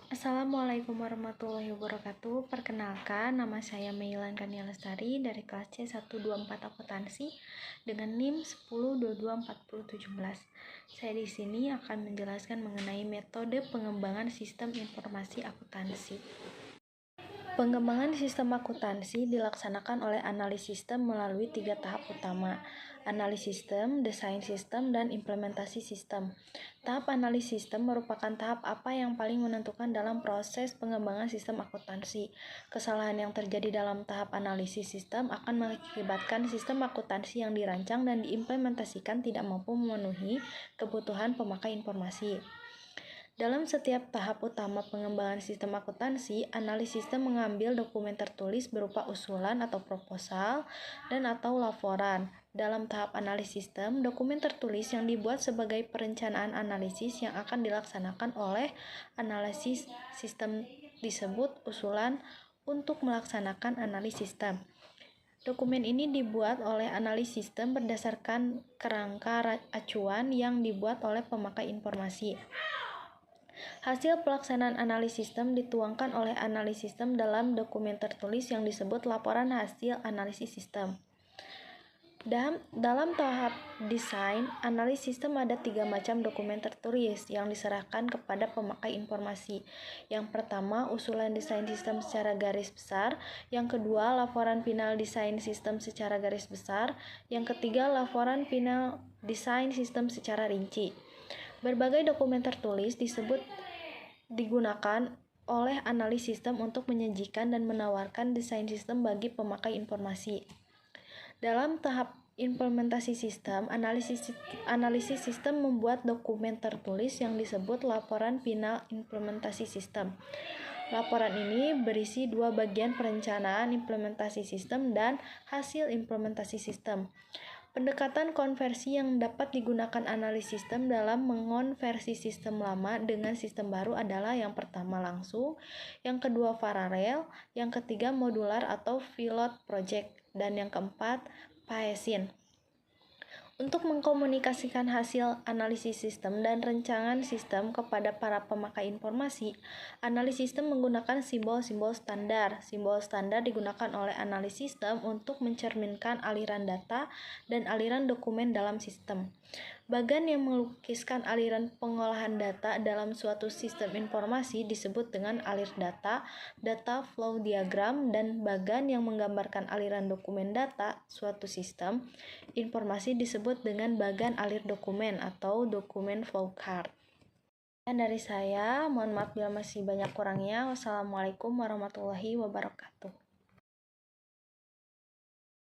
Assalamualaikum warahmatullahi wabarakatuh. Perkenalkan, nama saya Meilan Kania Lestari dari kelas C124 Akuntansi dengan NIM 10224017. Saya di sini akan menjelaskan mengenai metode pengembangan sistem informasi akuntansi. Pengembangan sistem akuntansi dilaksanakan oleh analis sistem melalui 3 tahap utama: analis sistem, desain sistem, dan implementasi sistem. Tahap analis sistem merupakan tahap apa yang paling menentukan dalam proses pengembangan sistem akuntansi. Kesalahan yang terjadi dalam tahap analisis sistem akan mengakibatkan sistem akuntansi yang dirancang dan diimplementasikan tidak mampu memenuhi kebutuhan pemakai informasi. Dalam setiap tahap utama pengembangan sistem akuntansi, analis sistem mengambil dokumen tertulis berupa usulan atau proposal dan atau laporan. Dalam tahap analis sistem, dokumen tertulis yang dibuat sebagai perencanaan analisis yang akan dilaksanakan oleh analisis sistem disebut usulan untuk melaksanakan analis sistem. Dokumen ini dibuat oleh analis sistem berdasarkan kerangka acuan yang dibuat oleh pemakai informasi. Hasil pelaksanaan analisis sistem dituangkan oleh analis sistem dalam dokumen tertulis yang disebut laporan hasil analisis sistem. Dalam tahap desain analis sistem ada 3 macam dokumen tertulis yang diserahkan kepada pemakai informasi. Yang pertama, usulan desain sistem secara garis besar. Yang kedua, laporan final desain sistem secara garis besar. Yang ketiga, laporan final desain sistem secara rinci. Berbagai dokumen tertulis digunakan oleh analis sistem untuk menyajikan dan menawarkan desain sistem bagi pemakai informasi. Dalam tahap implementasi sistem, analisis sistem membuat dokumen tertulis yang disebut laporan final implementasi sistem. Laporan ini berisi 2 bagian: perencanaan implementasi sistem dan hasil implementasi sistem. Pendekatan konversi yang dapat digunakan analis sistem dalam mengonversi sistem lama dengan sistem baru adalah: yang pertama langsung, yang kedua paralel, yang ketiga modular atau pilot project, dan yang keempat Bayesian. Untuk mengkomunikasikan hasil analisis sistem dan rancangan sistem kepada para pemakai informasi, analis sistem menggunakan simbol-simbol standar. Simbol standar digunakan oleh analis sistem untuk mencerminkan aliran data dan aliran dokumen dalam sistem. Bagan yang melukiskan aliran pengolahan data dalam suatu sistem informasi disebut dengan alir data, data flow diagram, dan bagan yang menggambarkan aliran dokumen data suatu sistem informasi disebut dengan bagan alir dokumen atau dokumen flow chart. Dan dari saya, mohon maaf bila masih banyak kurangnya. Wassalamualaikum warahmatullahi wabarakatuh.